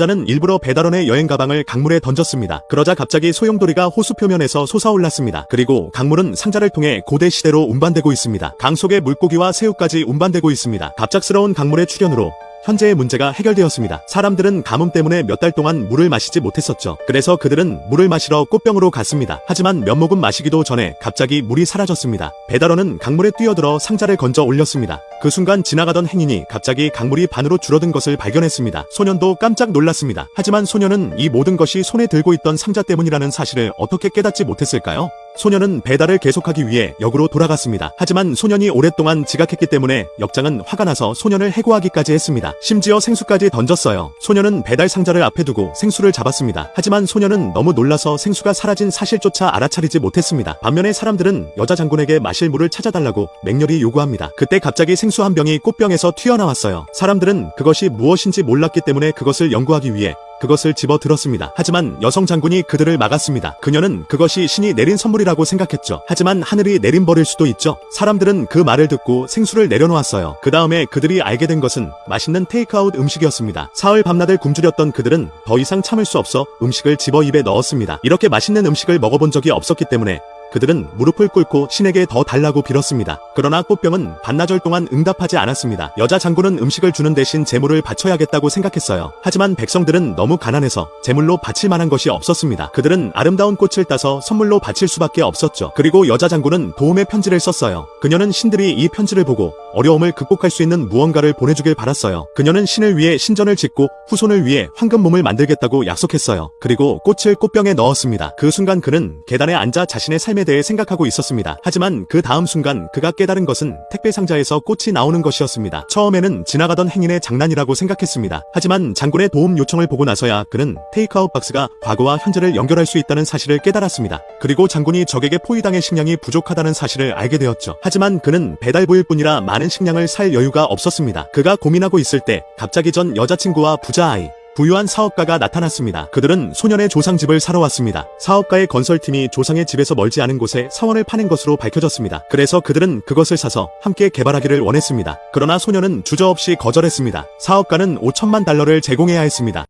갑자는 일부러 배달원의 여행 가방을 강물에 던졌습니다. 그러자 갑자기 소용돌이가 호수 표면에서 솟아올랐습니다. 그리고 강물은 상자를 통해 고대 시대로 운반되고 있습니다. 강 속의 물고기와 새우까지 운반되고 있습니다. 갑작스러운 강물의 출현으로 현재의 문제가 해결되었습니다. 사람들은 가뭄 때문에 몇 달 동안 물을 마시지 못했었죠. 그래서 그들은 물을 마시러 꽃병으로 갔습니다. 하지만 몇 모금 마시기도 전에 갑자기 물이 사라졌습니다. 배달원은 강물에 뛰어들어 상자를 건져 올렸습니다. 그 순간 지나가던 행인이 갑자기 강물이 반으로 줄어든 것을 발견했습니다. 소년도 깜짝 놀랐습니다. 하지만 소년은 이 모든 것이 손에 들고 있던 상자 때문이라는 사실을 어떻게 깨닫지 못했을까요? 소년은 배달을 계속하기 위해 역으로 돌아갔습니다. 하지만 소년이 오랫동안 지각했기 때문에 역장은 화가 나서 소년을 해고하기까지 했습니다. 심지어 생수까지 던졌어요. 소년은 배달 상자를 앞에 두고 생수를 잡았습니다. 하지만 소년은 너무 놀라서 생수가 사라진 사실조차 알아차리지 못했습니다. 반면에 사람들은 여자 장군에게 마실 물을 찾아달라고 맹렬히 요구합니다. 그때 갑자기 생수 한 병이 꽃병에서 튀어나왔어요. 사람들은 그것이 무엇인지 몰랐기 때문에 그것을 연구하기 위해 그것을 집어 들었습니다. 하지만 여성 장군이 그들을 막았습니다. 그녀는 그것이 신이 내린 선물이라고 생각했죠. 하지만 하늘이 내린 벌일 수도 있죠. 사람들은 그 말을 듣고 생수를 내려놓았어요. 그 다음에 그들이 알게 된 것은 맛있는 테이크아웃 음식이었습니다. 사흘 밤낮을 굶주렸던 그들은 더 이상 참을 수 없어 음식을 집어 입에 넣었습니다. 이렇게 맛있는 음식을 먹어본 적이 없었기 때문에 그들은 무릎을 꿇고 신에게 더 달라고 빌었습니다. 그러나 꽃병은 반나절 동안 응답하지 않았습니다. 여자 장군은 음식을 주는 대신 재물을 바쳐야겠다고 생각했어요. 하지만 백성들은 너무 가난해서 재물로 바칠 만한 것이 없었습니다. 그들은 아름다운 꽃을 따서 선물로 바칠 수밖에 없었죠. 그리고 여자 장군은 도움의 편지를 썼어요. 그녀는 신들이 이 편지를 보고 어려움을 극복할 수 있는 무언가를 보내주길 바랐어요. 그녀는 신을 위해 신전을 짓고 후손을 위해 황금몸을 만들겠다고 약속했어요. 그리고 꽃을 꽃병에 넣었습니다. 그 순간 그는 계단에 앉아 자신의 삶에 대해 생각하고 있었습니다. 하지만 그 다음 순간 그가 깨달은 것은 택배 상자에서 꽃이 나오는 것이었습니다. 처음에는 지나가던 행인의 장난이라고 생각했습니다. 하지만 장군의 도움 요청을 보고 나서야 그는 테이크아웃 박스가 과거와 현재를 연결할 수 있다는 사실을 깨달았습니다. 그리고 장군이 적에게 포위당의 식량이 부족하다는 사실을 알게 되었죠. 하지만 그는 배달부일 뿐이라 많은 식량을 살 여유가 없었습니다. 그가 고민하고 있을 때 갑자기 전 여자친구와 부자아이, 부유한 사업가가 나타났습니다. 그들은 소년의 조상집을 사러 왔습니다. 사업가의 건설팀이 조상의 집에서 멀지 않은 곳에 사원을 파낸 것으로 밝혀졌습니다. 그래서 그들은 그것을 사서 함께 개발하기를 원했습니다. 그러나 소년은 주저없이 거절했습니다. 사업가는 $5,000만 달러를 제공해야 했습니다.